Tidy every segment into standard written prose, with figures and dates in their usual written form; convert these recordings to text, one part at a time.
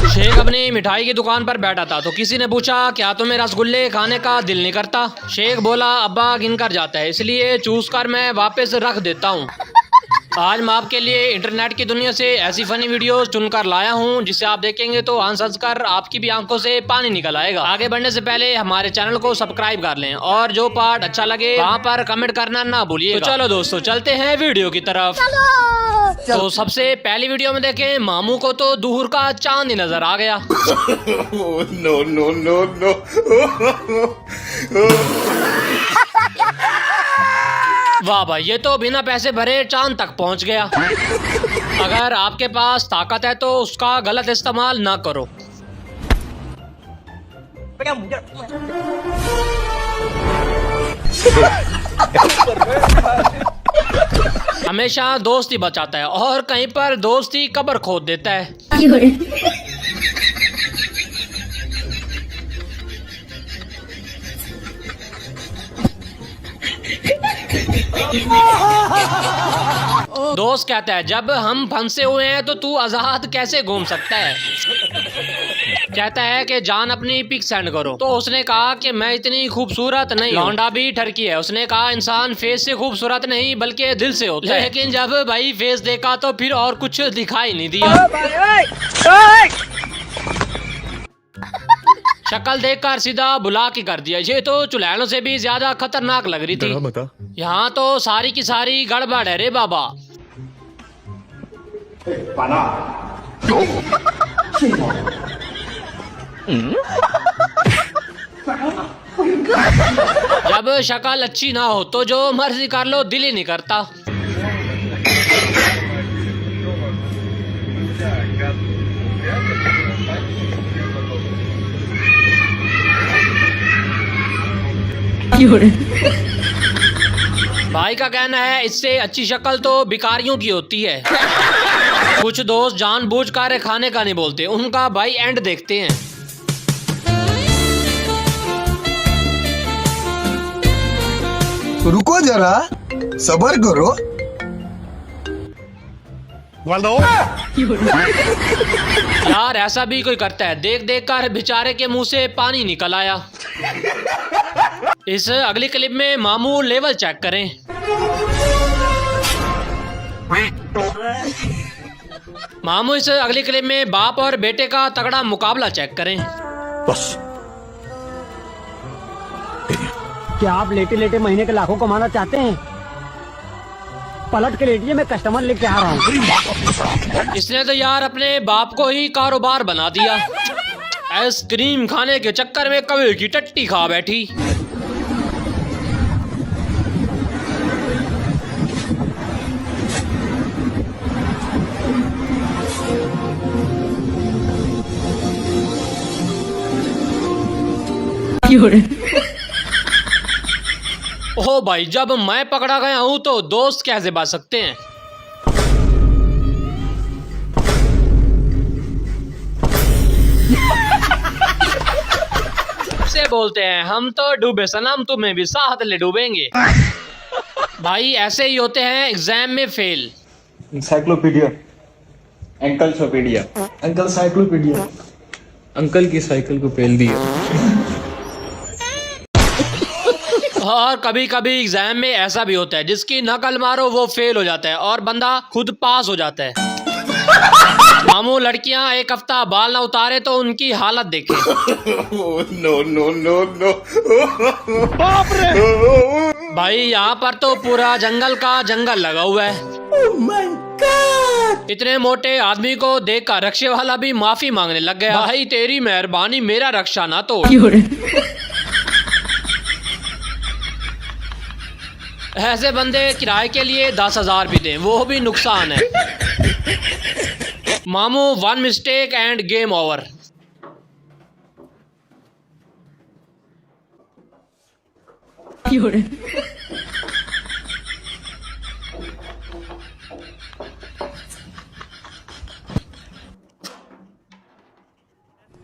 शेख अपनी मिठाई की दुकान पर बैठा था तो किसी ने पूछा क्या तुम्हें रसगुल्ले खाने का दिल नहीं करता। शेख बोला अब्बा गिन कर जाता है इसलिए चूस कर मैं वापस रख देता हूँ। आज मैं आपके लिए इंटरनेट की दुनिया से ऐसी फनी वीडियोस चुनकर लाया हूँ जिसे आप देखेंगे तो हंस हंस कर आपकी भी आंखों से पानी निकल आएगा। आगे बढ़ने से पहले हमारे चैनल को सब्सक्राइब कर लें और जो पार्ट अच्छा लगे वहाँ पर कमेंट करना ना भूलिए। तो चलो दोस्तों चलते हैं वीडियो की तरफ। तो सबसे पहली वीडियो में देखें मामू को तो दूर का चांद ही नजर आ गया। No no no no. वाह भाई ये तो बिना पैसे भरे चांद तक पहुंच गया। अगर आपके पास ताकत है तो उसका गलत इस्तेमाल ना करो। हमेशा दोस्त ही बचाता है और कहीं पर दोस्त ही कब्र खोद देता है। दोस्त कहता है जब हम फंसे हुए हैं तो तू आजाद कैसे घूम सकता है। कहता है कि जान अपनी पिक सेंड करो तो उसने कहा कि मैं इतनी खूबसूरत नहीं। लौंडा भी ठरकी है, उसने कहा इंसान फेस से खूबसूरत नहीं बल्कि दिल से होता है। लेकिन जब भाई फेस देखा तो फिर और कुछ दिखाई नहीं दिया। शक्ल देखकर सीधा बुला के कर दिया। ये तो चुड़ैलों से भी ज्यादा खतरनाक लग रही थी। यहाँ तो सारी की सारी गड़बड़ है रे बाबा। जब शक्ल अच्छी ना हो तो जो मर्जी कर लो दिल ही नहीं करता। भाई का कहना है इससे अच्छी शक्ल तो भिखारियों की होती है। कुछ दोस्त जानबूझकर खाने का नहीं बोलते, उनका भाई एंड देखते हैं। रुको जरा सब्र करो। यार ऐसा भी कोई करता है। देख देख कर बेचारे के मुंह से पानी निकल आया। इस अगली क्लिप में मामू लेवल चेक करें। मामू इस अगली क्लिप में बाप और बेटे का तगड़ा मुकाबला चेक करें। बस क्या आप लेटे लेटे महीने के लाखों कमाना चाहते हैं? पलट के लेटिए, मैं कस्टमर लेके आ रहा हूँ। इसने तो यार अपने बाप को ही कारोबार बना दिया। आइसक्रीम खाने के चक्कर में कभी की टट्टी खा बैठी। ओह भाई जब मैं पकड़ा गया हूं तो दोस्त कैसे बच सकते हैं। से बोलते हैं हम तो डूबे सनम तुम्हें भी साथ ले डूबेंगे। भाई ऐसे ही होते हैं एग्जाम में फेल। इंसाइक्लोपीडिया, एंकलसोपीडिया, अंकल साइक्लोपीडिया। अंकल की साइकिल को पेल दिया। और कभी कभी एग्जाम में ऐसा भी होता है जिसकी नकल मारो वो फेल हो जाता है और बंदा खुद पास हो जाता है। मामू लड़कियां एक हफ्ता बाल ना उतारे तो उनकी हालत देखे। No no no no. भाई यहाँ पर तो पूरा जंगल का जंगल लगा हुआ है। इतने मोटे आदमी को देखकर रक्षे वाला भी माफी मांगने लग गया। भाई तेरी मेहरबानी मेरा रक्षा ना तोड़। ऐसे बंदे किराए के लिए 10,000 भी दें वो भी नुकसान है। मामू one mistake end game over.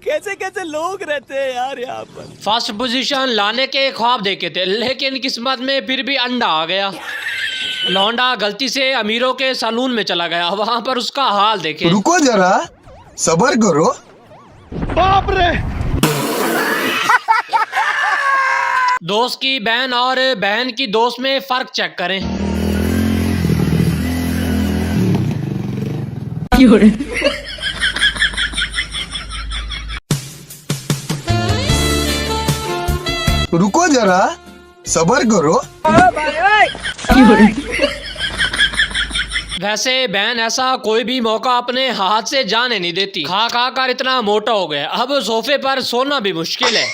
कैसे कैसे लोग रहते हैं यार यहाँ पर। फर्स्ट पोजीशन लाने के ख्वाब देखे थे लेकिन किस्मत में फिर भी अंडा आ गया। लौंडा गलती से अमीरों के सैलून में चला गया, वहाँ पर उसका हाल देखे। रुको जरा, सबर करो। दोस्त की बहन और बहन की दोस्त में फर्क चेक करें। रुको जरा, सबर करो। वैसे बहन ऐसा कोई भी मौका अपने हाथ से जाने नहीं देती। खा खा कर इतना मोटा हो गया, अब सोफे पर सोना भी मुश्किल है।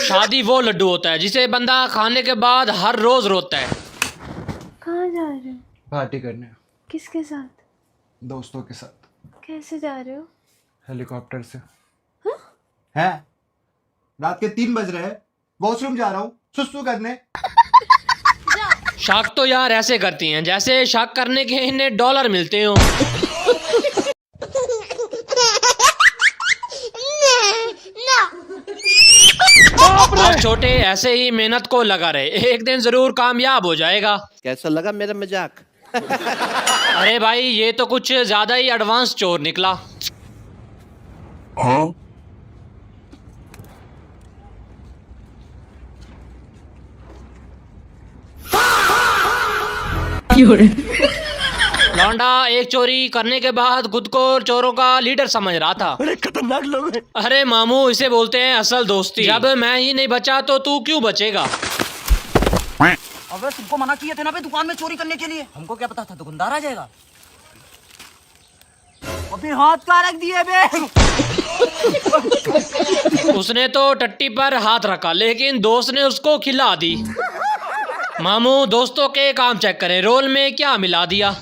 शादी वो लड्डू होता है जिसे बंदा खाने के बाद हर रोज रोता है। कहाँ जा रहे हो? पार्टी करने। किसके साथ? दोस्तों के साथ। कैसे जा रहे हो? हेलीकॉप्टर से। है रात के 3 बज रहे हैं, वॉशरूम जा रहा हूँ सुसु करने। शक तो यार ऐसे करती हैं जैसे शक करने के इन्हें डॉलर मिलते हो। आप छोटे ऐसे ही मेहनत को लगा रहे, एक दिन जरूर कामयाब हो जाएगा। कैसा लगा मेरा मजाक? अरे भाई ये तो कुछ ज्यादा ही एडवांस चोर निकला। लौंडा एक चोरी करने के बाद खुद को चोरों का लीडर समझ रहा था। बड़े खतरनाक लोग हैं। अरे मामू इसे बोलते हैं असल दोस्ती। जब मैं ही नहीं बचा तो तू क्यों बचेगा? अबे तुमको मना किए थे ना बे दुकान में चोरी करने के लिए। हमको क्या पता था दुकानदार आ जाएगा। अबे हाथ कहाँ रख दिए बे? उसने तो टट्टी पर हाथ रखा लेकिन दोस्त ने उसको खिला दी। मामू दोस्तों के काम चेक करें, रोल में क्या मिला दिया।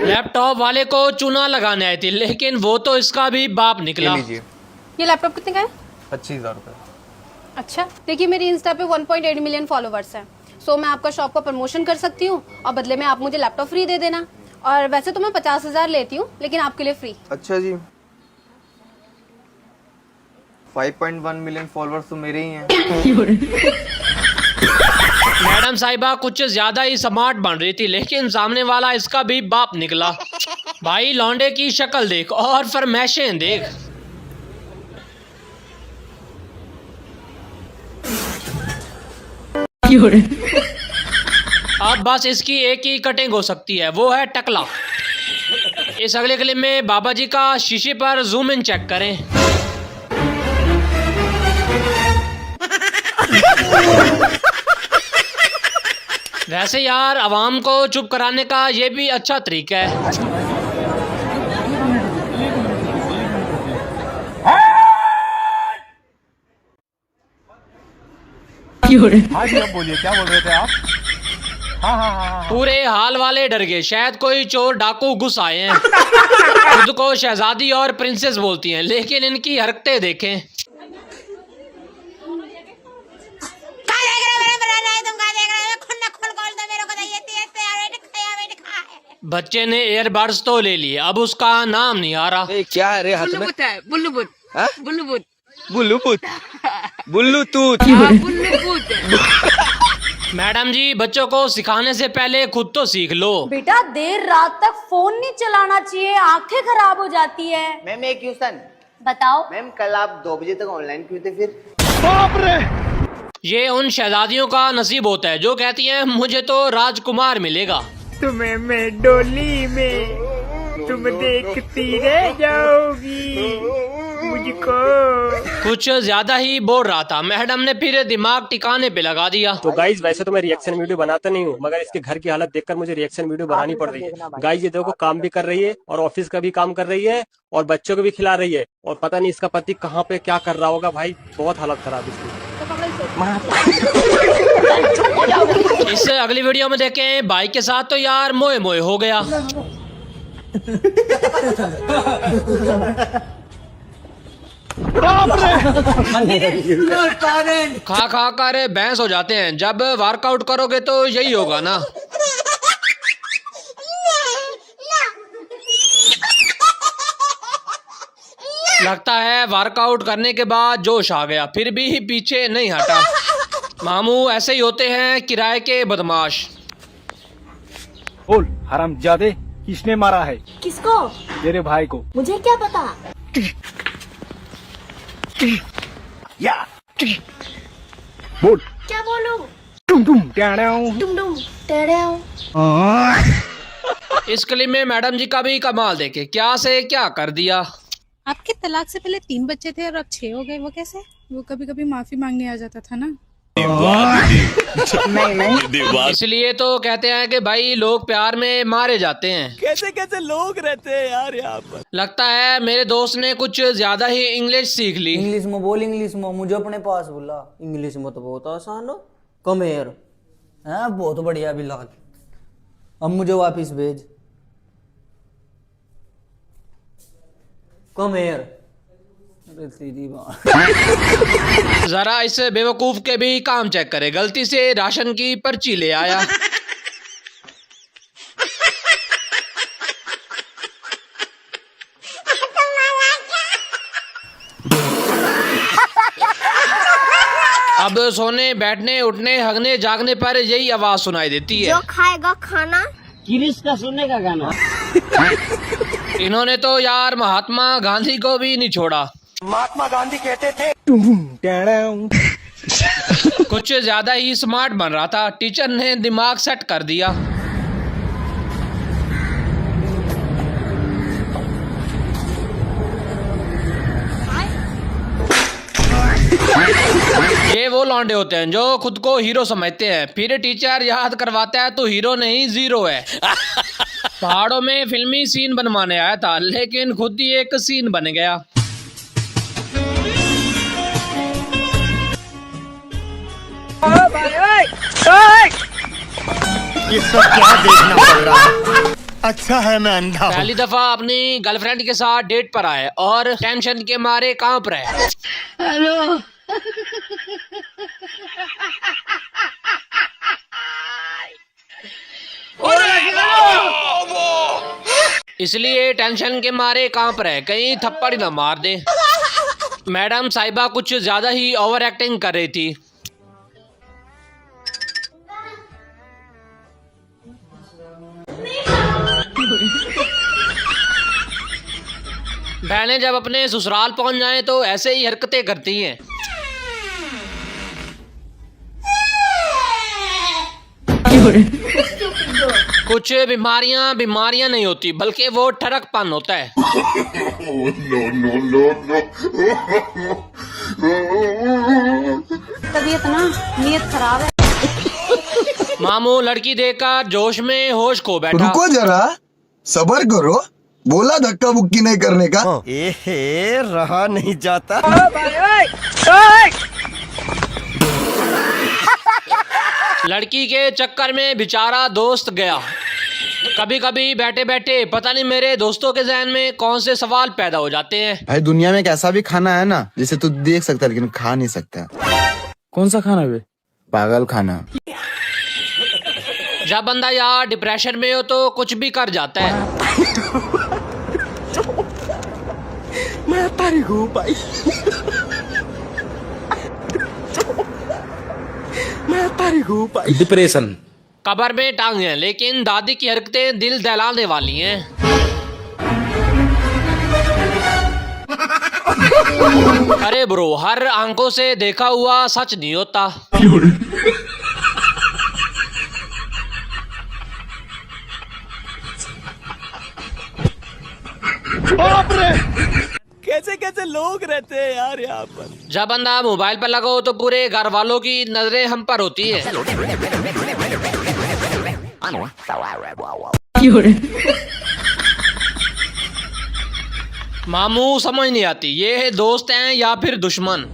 लैपटॉप वाले को चूना लगाने आई थी लेकिन वो तो इसका भी बाप निकला। ये लैपटॉप कितने का है? 25,000 रुपये। अच्छा देखिए मेरी इंस्टा पे 1.8 मिलियन फॉलोवर्स हैं। सो मैं आपका शॉप का प्रमोशन कर सकती हूँ और बदले में आप मुझे लैपटॉप फ्री दे देना। और वैसे तो मैं 50,000 लेती हूँ लेकिन आपके लिए फ्री। अच्छा जी, 5.1 मिलियन फॉलोअर्स तो मेरे ही हैं। मैडम साहिबा कुछ ज्यादा ही स्मार्ट बन रही थी लेकिन सामने वाला इसका भी बाप निकला। भाई लौंडे की शक्ल देख और फरमाइशें देख। अब बस इसकी एक ही कटिंग हो सकती है, वो है टकला। इस अगले क्लिप में बाबा जी का शीशे पर जूम इन चेक करें। वैसे यार आवाम को चुप कराने का ये भी अच्छा तरीका है। हाँ जी, अब बोलिए क्या बोल रहे थे आप? हाँ। पूरे हाल वाले डर गए, शायद कोई चोर डाकू घुस आए हैं। खुद को शहजादी और प्रिंसेस बोलती हैं लेकिन इनकी हरकतें देखें। बच्चे ने एयरबड्स तो ले लिए, अब उसका नाम नहीं आ रहा। क्या है रे हाथ में? बुल्लूबुत। हाँ? बुल्लूबुत। बुल्लूपुत। बुल्लूतूत। मैडम जी बच्चों को सिखाने से पहले खुद तो सीख लो। बेटा देर रात तक फोन नहीं चलाना चाहिए, आंखें खराब हो जाती है। मैम एक क्वेश्चन बताओ। मैम कल आप 2 बजे तक ऑनलाइन क्यों थे फिर? ये उन शहजादियों का नसीब होता है जो कहती हैं मुझे तो राजकुमार मिलेगा। तुम्हें मैं डोली में तुम देखती रह जाओगी मुझको। कुछ ज्यादा ही बोल रहा था, मैडम ने फिर दिमाग टिकाने पे लगा दिया। तो गाइज वैसे तो मैं रिएक्शन वीडियो बनाता नहीं हूँ मगर इसके घर की हालत देखकर मुझे रिएक्शन वीडियो बनानी पड़ रही है। गाइज ये देखो काम भी कर रही है और ऑफिस का भी काम कर रही है और बच्चों को भी खिला रही है और पता नहीं इसका पति कहाँ पे क्या कर रहा होगा। भाई बहुत हालत खराब इसकी। इस अगली वीडियो में देखें भाई के साथ तो यार मोए मोए हो गया। खा खा कर भैंस हो जाते हैं, जब वर्कआउट करोगे तो यही होगा ना। लगता है वर्कआउट करने के बाद जोश आ गया, फिर भी पीछे नहीं हटा। मामू ऐसे ही होते हैं किराए के बदमाश। बोल हरामजादे, किसने मारा है? किसको? तेरे भाई को। मुझे क्या पता। या बोल। क्या बोलूं? टुम टुम टेढ़े डुम डुम टेढ़े आओ। इस क्लिप में मैडम जी का भी कमाल देखे, क्या से क्या कर दिया। आपके तलाक से पहले 3 बच्चे थे और अब 6 हो गए, वो कैसे? वो कभी कभी माफी मांगने आ जाता था ना। नहीं इसलिए तो कहते हैं कि भाई लोग प्यार में मारे जाते हैं। कैसे कैसे लोग रहते हैं यार यहाँ पर। लगता है मेरे दोस्त ने कुछ ज्यादा ही इंग्लिश सीख ली। इंग्लिश में बोल, इंग्लिश में मुझे अपने पास बुला। इंग्लिश में तो बहुत आसान हो। कम हेयर है, बहुत बढ़िया बिलाल। अब मुझे वापिस भेज। Come here. अरे सीधी बात। जरा इस बेवकूफ के भी काम चेक करे, गलती से राशन की पर्ची ले आया। अब सोने बैठने उठने हगने जागने पर यही आवाज सुनाई देती है। जो खाएगा खाना किरिश का सुनने का गाना। इन्होंने तो यार महात्मा गांधी को भी नहीं छोड़ा। महात्मा गांधी कहते थे कुछ ज्यादा ही स्मार्ट बन रहा था, टीचर ने दिमाग सेट कर दिया। ये वो लौंडे होते हैं जो खुद को हीरो समझते हैं, फिर टीचर याद करवाता है तो हीरो नहीं जीरो है। पहाड़ों में फिल्मी सीन बनवाने आया था, लेकिन खुद ही एक सीन बन गया। ये सब क्या देखना पड़ रहा है? अच्छा है मैं अंधा हूँ। पहली दफा अपनी गर्लफ्रेंड के साथ डेट पर आए और टेंशन के मारे कांप रहे। हेलो। इसलिए टेंशन के मारे कांप रहे, कहीं थप्पड़ न मार दे। मैडम साहिबा कुछ ज्यादा ही ओवर एक्टिंग कर रही थी। बहनें जब अपने ससुराल पहुंच जाएं तो ऐसे ही हरकतें करती हैं। कुछ बीमारियां नहीं होती, बल्कि वो ठरकपन होता है। तबीयत ना नीयत खराब है। मामू लड़की देखकर जोश में होश खो बैठा। रुको जरा, सबर करो। बोला धक्का बुक्की नहीं करने का। एहे, रहा नहीं जाता। लड़की के चक्कर में बेचारा दोस्त गया। कभी कभी बैठे बैठे पता नहीं मेरे दोस्तों के जहन में कौन से सवाल पैदा हो जाते हैं। भाई दुनिया में एक ऐसा भी खाना है ना जिसे तू देख सकता है लेकिन खा नहीं सकता। कौन सा खाना बे? पागल खाना। जब बंदा यार डिप्रेशन में हो तो कुछ भी कर जाता है। मैं तारीख हूँ भाई। मैं तारीख हूँ भाई। डिप्रेशन। कब्र में टांग है, लेकिन दादी की हरकतें दिल दहलाने वाली हैं। अरे ब्रो, हर आंखों से देखा हुआ सच नहीं होता। कैसे कैसे लोग रहते हैं यार यहाँ पर। जब बंदा मोबाइल पर लगा हो तो पूरे घर वालों की नजरें हम पर होती है। मामू समझ नहीं आती, ये दोस्त हैं या फिर दुश्मन।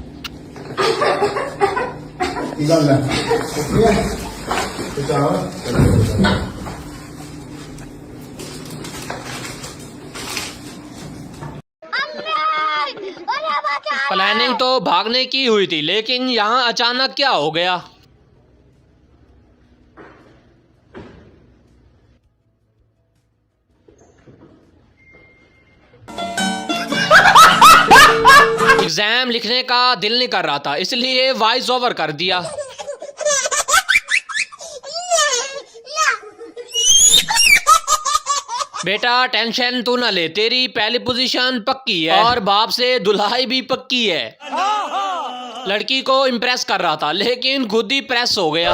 प्लानिंग तो भागने की हुई थी, लेकिन यहाँ अचानक क्या हो गया। एग्जाम लिखने का दिल नहीं कर रहा था, इसलिए वॉइस ओवर कर दिया। बेटा टेंशन तू ना ले, तेरी पहली पोजीशन पक्की है और बाप से दुल्हाई भी पक्की है। लड़की को इम्प्रेस कर रहा था लेकिन खुद ही प्रेस हो गया।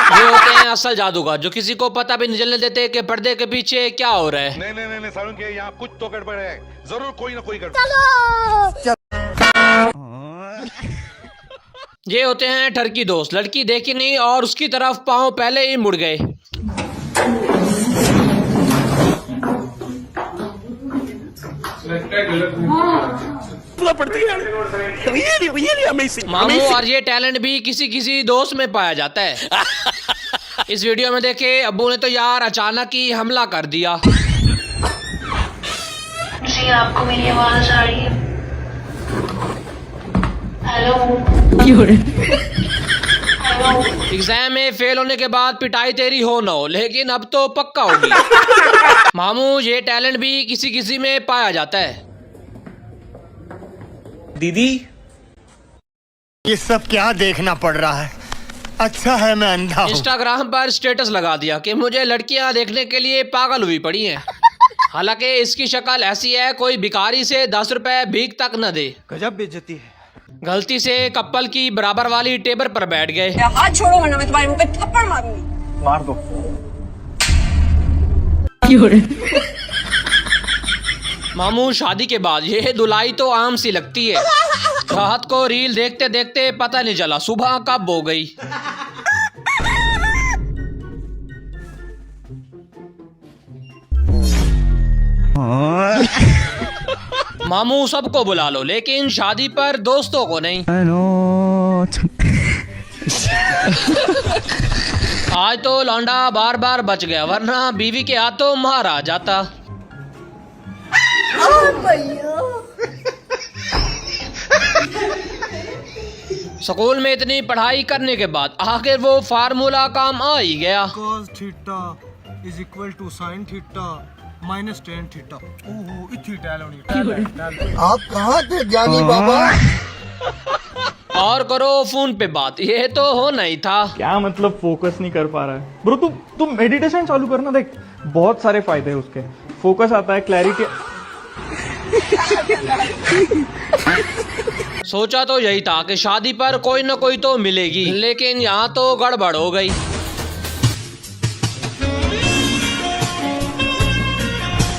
ये होते हैं असल जादूगर, जो किसी को पता भी नहीं चलने देते कि पर्दे के पीछे क्या हो रहा है। नहीं सारुण के यहाँ कुछ तो गड़बड़ है, जरूर कोई ना कोई गड़बड़। ये होते हैं ठरकी दोस्त, लड़की देखी नहीं और उसकी तरफ पांव पहले ही मुड़ गए। मामू और ये टैलेंट भी किसी किसी दोस्त में पाया जाता है। इस वीडियो में देखे अब्बू ने तो यार अचानक ही हमला कर दिया। जी आपको मेरी आवाज आ रही है? हेलो। एग्जाम में फेल होने के बाद पिटाई तेरी हो ना हो, लेकिन अब तो पक्का होगी। मामू ये टैलेंट भी किसी किसी में पाया जाता है। दीदी ये सब क्या देखना पड़ रहा है? अच्छा है मैं अंधा हूँ। इंस्टाग्राम पर स्टेटस लगा दिया कि मुझे लड़कियां देखने के लिए पागल हुई पड़ी हैं। हालांकि इसकी शक्ल ऐसी है कोई भिखारी से 10 रुपए भीख तक न दे। गजब बेइज्जती है। गलती से कपल की बराबर वाली टेबल पर बैठ गए। हाथ छोड़ो वरना मैं तुम्हारे मुंह पे थप्पड़ मारूंगी। मार दो। मामू शादी के बाद ये धुलाई तो आम सी लगती है। रात को रील देखते देखते पता नहीं चला सुबह कब हो गई। मामू सबको बुला लो लेकिन शादी पर दोस्तों को नहीं। आज तो लौंडा बार बार बच गया वरना बीवी के हाथों मार आ जाता। स्कूल में इतनी पढ़ाई करने के बाद आखिर वो फार्मूला काम आ ही गया। cos theta is equal to sin theta minus tan theta. ओहो इतनी टैलेंट। आप कहाँ थे ज्ञानी बाबा? और करो फोन पे बात, ये तो होना ही था। क्या मतलब फोकस नहीं कर पा रहा है ब्रो? तुम मेडिटेशन चालू करना, देख बहुत सारे फायदे हैं उसके। फोकस आता है, क्लैरिटी। सोचा तो यही था कि शादी पर कोई ना कोई तो मिलेगी, लेकिन यहाँ तो गड़बड़ हो गई।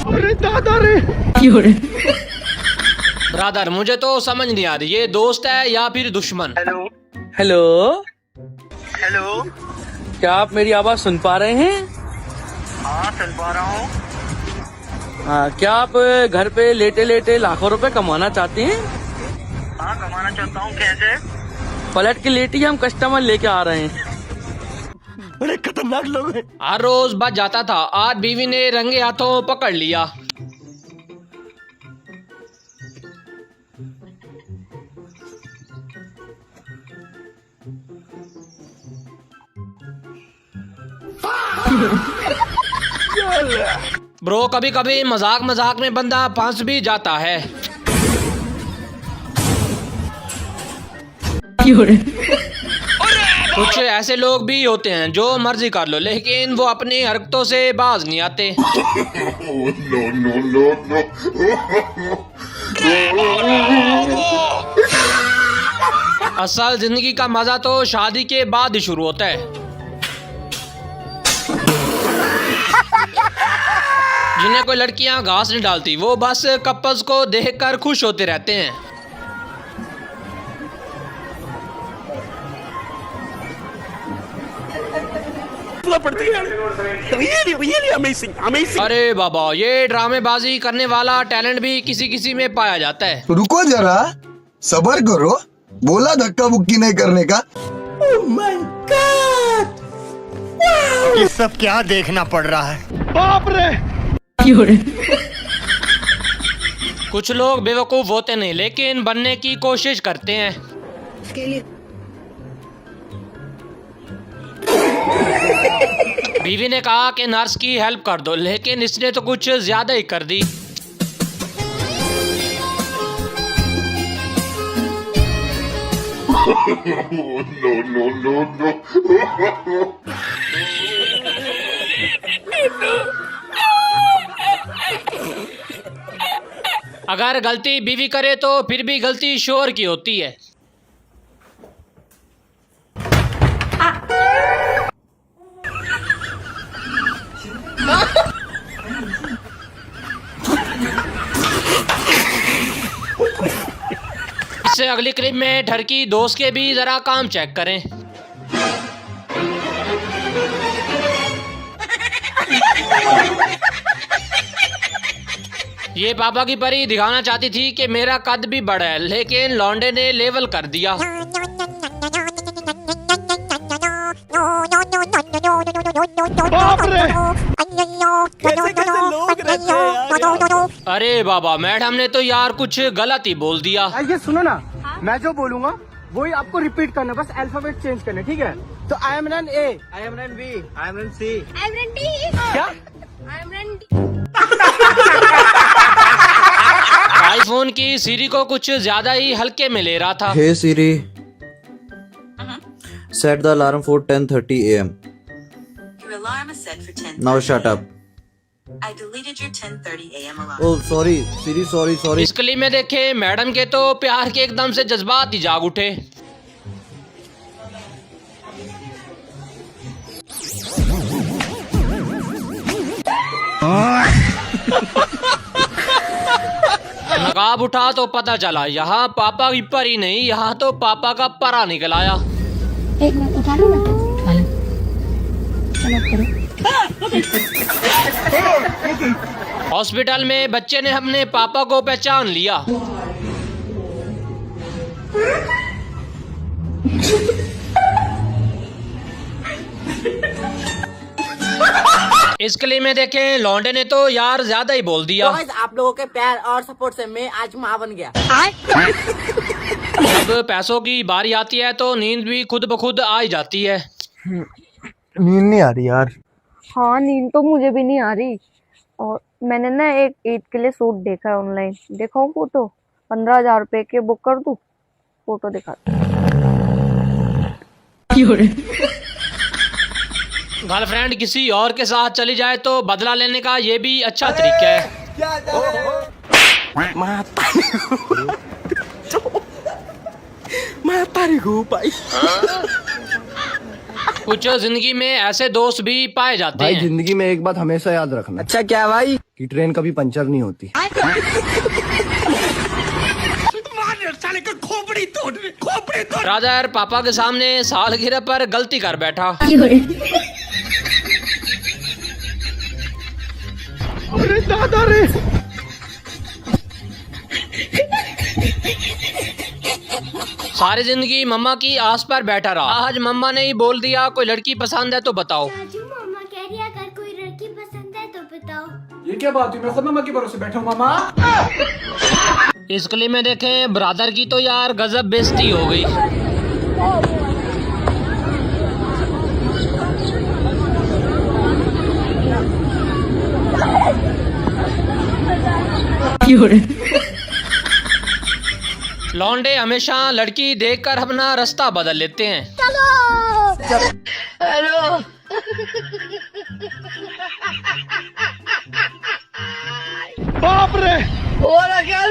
अरे दादा रे। ब्रदर मुझे तो समझ नहीं आ रही, ये दोस्त है या फिर दुश्मन। हेलो हेलो, क्या आप मेरी आवाज सुन पा रहे हैं? हाँ सुन पा रहा हूँ। हाँ, क्या आप घर पे लेटे लेटे लाखों रुपए कमाना चाहते हैं? हाँ कमाना चाहता हूँ। कैसे? पलट के लेटी हम कस्टमर लेके आ रहे हैं। बड़े खतरनाक लोग हैं। हर रोज बच जाता था, आज बीवी ने रंगे हाथों पकड़ लिया। ब्रो कभी कभी मजाक मजाक में बंदा फंस भी जाता है। कुछ ऐसे लोग भी होते हैं जो मर्जी कर लो लेकिन वो अपनी हरकतों से बाज नहीं आते। असल जिंदगी का मजा तो शादी के बाद ही शुरू होता है। जिन्हें कोई लड़कियां घास नहीं डालती, वो बस कपल्स को देखकर खुश होते रहते हैं। अरे बाबा, ये ड्रामेबाजी करने वाला टैलेंट भी किसी किसी में पाया जाता है। रुको जरा, सबर करो, बोला धक्का मुक्की नहीं करने का। Oh my God! ये सब क्या देखना पड़ रहा है? बाप रे! कुछ लोग बेवकूफ होते नहीं लेकिन बनने की कोशिश करते हैं। बीवी ने कहा कि नर्स की हेल्प कर दो, लेकिन इसने तो कुछ ज्यादा ही कर दी। अगर गलती बीवी करे तो फिर भी गलती शोहर की होती है। इससे अगली क्लिप में ठरकी दोस्त के भी जरा काम चेक करें। ये पापा की परी दिखाना चाहती थी कि मेरा कद भी बड़ा है, लेकिन लौंडे ने लेवल कर दिया। बाप रे, कैसे लोग रहते हैं यार। अरे बाबा, मैडम ने तो यार कुछ गलत ही बोल दिया। ये सुनो ना, मैं जो बोलूंगा वही आपको रिपीट करना, बस अल्फाबेट चेंज करना, ठीक है? तो I am run A, I am run B, I am run C, I am run D, क्या? I am run D. IPhone की सीरी को कुछ ज्यादा ही हल्के में ले रहा था। Hey Siri, set the alarm for 10:30 AM. Your alarm is set for 10:30. Now shut up. I deleted your 10:30 AM alarm. Oh sorry Siri, sorry. इस क्लिप में देखे मैडम के तो प्यार के एकदम से जज्बात ही जाग उठे। नकाब उठा तो पता चला यहाँ पापा की परी नहीं, यहाँ तो पापा का परा निकल आया। एक मिनट उठा लो ना। हॉस्पिटल में बच्चे ने अपने पापा को पहचान लिया। इस क्लिप में देखें लौंडे ने तो यार ज्यादा ही बोल दिया। आप लोगों के प्यार और सपोर्ट से मैं आज माँ बन गया। जब पैसों की बारी आती है तो नींद भी खुद ब खुद आ ही जाती है। नींद नहीं आ रही यार। हाँ, नींद तो मुझे भी नहीं आ रही। और मैंने ना एक ईद के लिए सूट देखा है ऑनलाइन, देखो फोटो, 15,000 रुपए के बुक कर दूं? फोटो दिखा। गर्लफ्रेंड किसी और के साथ चली जाए तो बदला लेने का ये भी अच्छा तरीका है। कुछ जिंदगी में ऐसे दोस्त भी पाए जाते हैं। जिंदगी में एक बात हमेशा याद रखना। अच्छा क्या भाई? कि ट्रेन कभी पंचर नहीं होती। राजा यार पापा के सामने सालगिरह पर गलती कर बैठा। अरे दादा रे। सारी जिंदगी मम्मा की आस पर बैठा रहा। आज मम्मा ने ही बोल दिया कोई लड़की पसंद है तो बताओ। मम्मा कह रही है अगर कोई लड़की पसंद है तो बताओ। ये क्या बात हुई? मैं खुद मम्मा के भरोसे बैठा हूँ मामा। इस क्लिप में देखें ब्रदर की तो यार गजब बेइज्जती हो गई। लौंडे हमेशा लड़की देखकर अपना रास्ता बदल लेते हैं। हेलो। बाप रे। और क्या